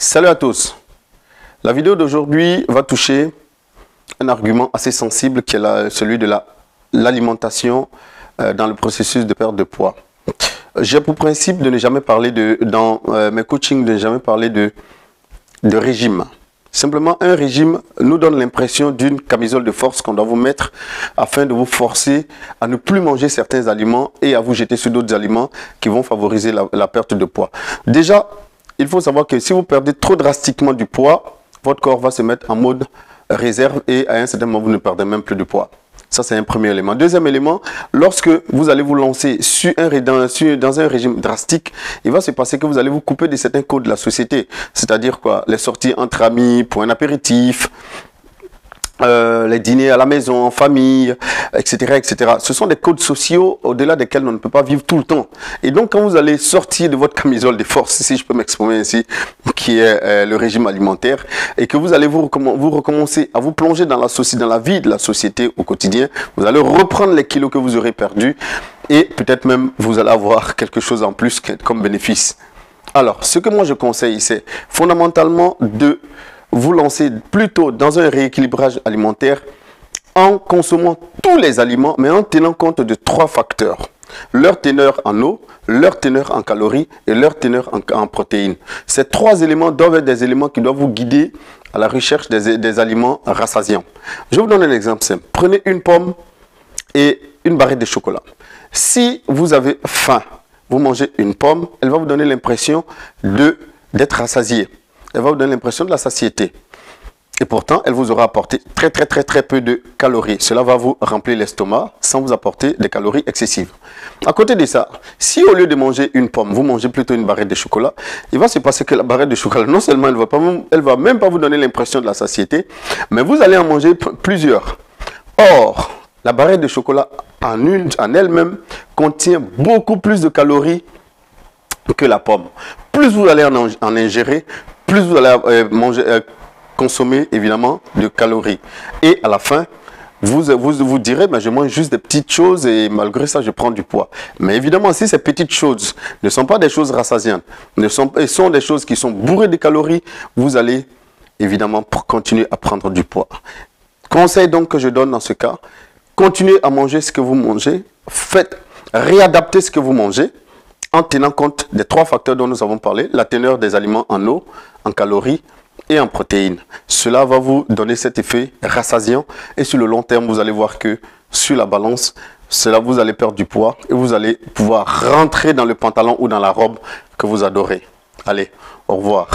Salut à tous. La vidéo d'aujourd'hui va toucher un argument assez sensible qui est celui de l'alimentation dans le processus de perte de poids. J'ai pour principe de ne jamais parler dans mes coachings, de ne jamais parler de régime. Simplement, un régime nous donne l'impression d'une camisole de force qu'on doit vous mettre afin de vous forcer à ne plus manger certains aliments et à vous jeter sur d'autres aliments qui vont favoriser la perte de poids. Déjà, il faut savoir que si vous perdez trop drastiquement du poids, votre corps va se mettre en mode réserve et à un certain moment, vous ne perdez même plus de poids. Ça, c'est un premier élément. Deuxième élément, lorsque vous allez vous lancer dans un régime drastique, il va se passer que vous allez vous couper de certains codes de la société. C'est-à-dire quoi? Les sorties entre amis pour un apéritif, les dîners à la maison, en famille, etc., etc. Ce sont des codes sociaux au-delà desquels on ne peut pas vivre tout le temps. Et donc, quand vous allez sortir de votre camisole de force, si je peux m'exprimer ainsi, qui est le régime alimentaire, et que vous allez vous recommencer à vous plonger dans la vie de la société au quotidien, vous allez reprendre les kilos que vous aurez perdus et peut-être même vous allez avoir quelque chose en plus comme bénéfice. Alors, ce que moi je conseille, c'est fondamentalement de vous lancer plutôt dans un rééquilibrage alimentaire en consommant tous les aliments, mais en tenant compte de 3 facteurs. Leur teneur en eau, leur teneur en calories et leur teneur en protéines. Ces 3 éléments doivent être des éléments qui doivent vous guider à la recherche des aliments rassasiants. Je vais vous donner un exemple simple. Prenez une pomme et une barrette de chocolat. Si vous avez faim, vous mangez une pomme, elle va vous donner l'impression d'être rassasié. Elle va vous donner l'impression de la satiété. Et pourtant, elle vous aura apporté très peu de calories. Cela va vous remplir l'estomac sans vous apporter des calories excessives. À côté de ça, si au lieu de manger une pomme, vous mangez plutôt une barrette de chocolat, il va se passer que la barrette de chocolat, non seulement elle va même pas vous donner l'impression de la satiété, mais vous allez en manger plusieurs. Or, la barrette de chocolat en elle-même contient beaucoup plus de calories que la pomme. Plus vous allez en ingérer, plus vous allez consommer évidemment de calories. Et à la fin, vous direz, mais je mange juste des petites choses et malgré ça, je prends du poids. Mais évidemment, si ces petites choses ne sont pas des choses rassasiantes, sont des choses qui sont bourrées de calories, vous allez évidemment continuer à prendre du poids. Conseil donc que je donne dans ce cas, continuez à manger ce que vous mangez, réadaptez ce que vous mangez, en tenant compte des 3 facteurs dont nous avons parlé, la teneur des aliments en eau, en calories et en protéines. Cela va vous donner cet effet rassasiant et sur le long terme, vous allez voir que sur la balance, vous allez perdre du poids et vous allez pouvoir rentrer dans le pantalon ou dans la robe que vous adorez. Allez, au revoir.